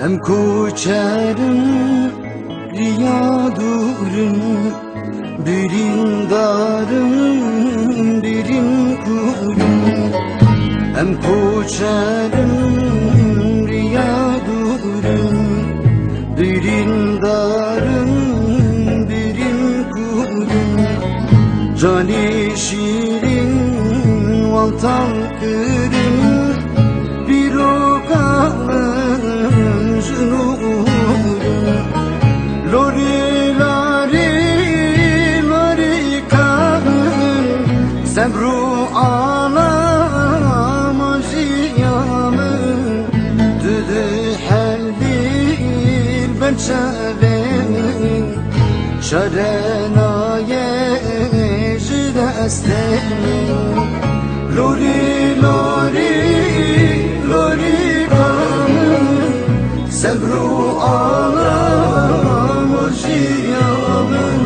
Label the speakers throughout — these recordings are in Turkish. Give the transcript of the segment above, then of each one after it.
Speaker 1: Em koçerim riyadurun, birin darım birin kurum. Em koçerim riyadurun, birin darım birin kurum. Cani şirin valtan kırım, bir okanın zünurun. Lori lari lori kanın, sebru ağlama ziyamın. Düdü heldir ben çevemin, şarenaye desteğim. Lori lori lori kanın, sebru ağlama ziyamın.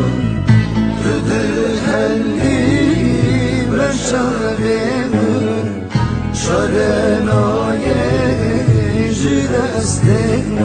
Speaker 1: Düdü heldir ben çevemin, şarenaye desteğim.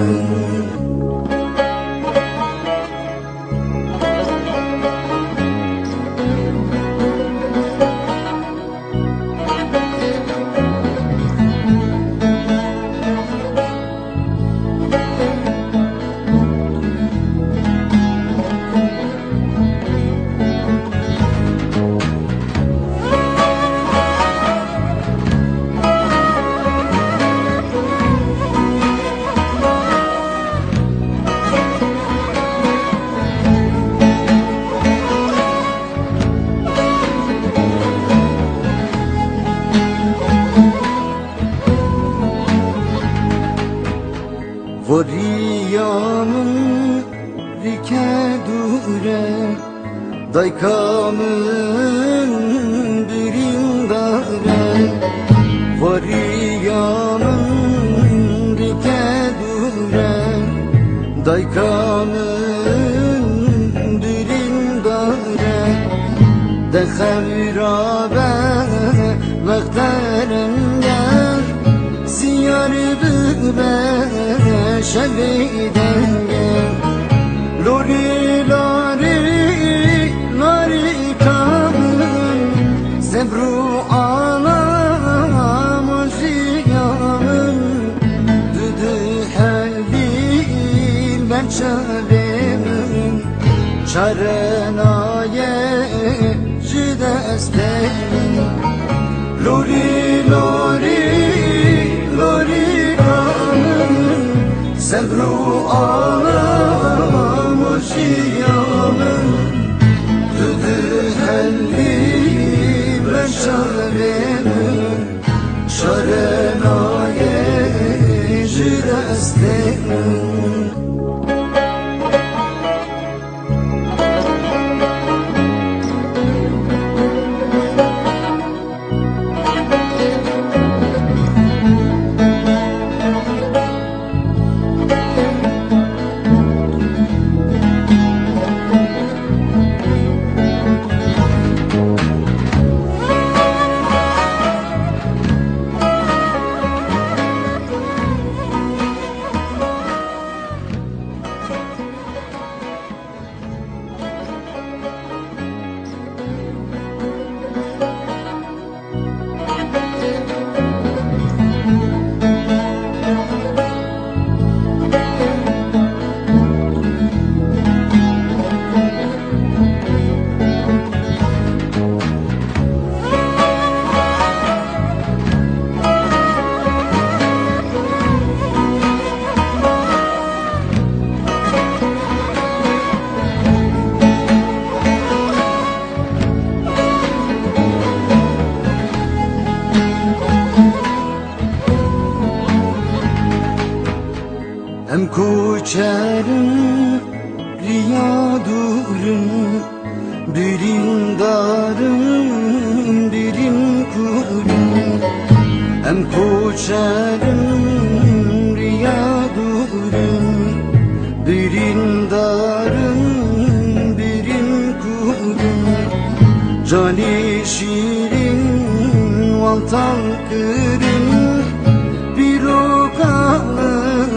Speaker 1: Variyanın rike dure, daykamın birindare. Variyanın rike dure, daykamın birindare. De xevrabe vekterim ger, siyar bübe şeviden gel. Lori lori lori kanın, sebru ağlama ziyamın. Düdü heldir ben çevemin, şarenaye desteğim. Lori lori lori kanın, sebru ağlama ziyamın. Düdü heldir ben çevemin, şarenaye desteğim. Em koçerim riyadurun, birin darım birin kurum. Em koçerim riyadurun, birin darım birin kurum. Cani şirin valtan kırım, bir okanın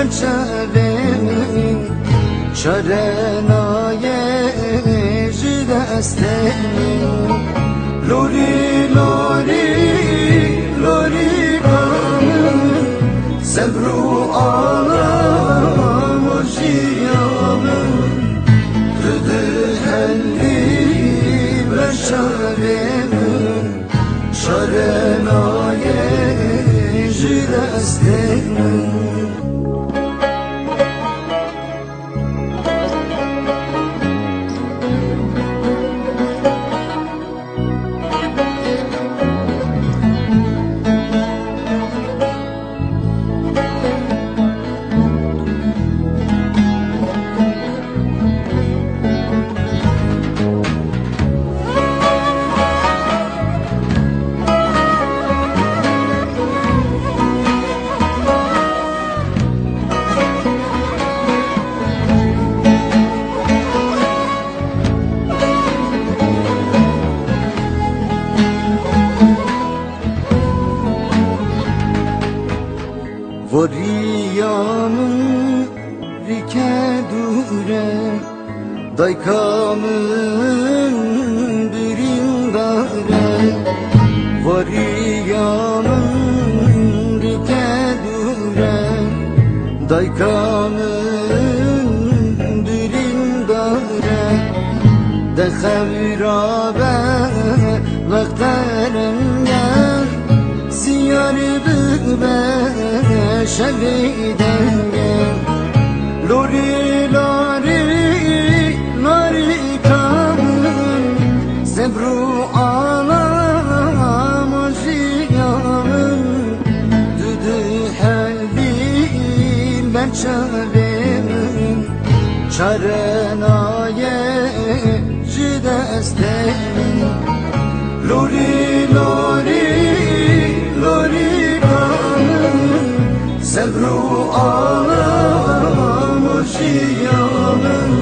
Speaker 1: çavim Şarenaye jidestenim Lori lori lori kanım Sebru ağlam o jiyamım Tüdü helli ve şavim Şarenaye jidestenim Variyanın rike dure Daykamın birindare Variyanın rike dure Daykamın birindare De xevrabe vekterim gel Siyari bıbe şeviden gel Lori lori lori kanım Sebru ağlam o jiyamım Düdü helli ben çavim Çarenaye jidestenim Lori lori lori kanım Sebru ağlam o jiyamım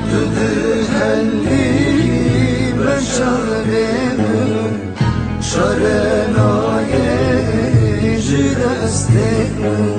Speaker 1: Tüdü helli ben şavim Şarenaye jidestenim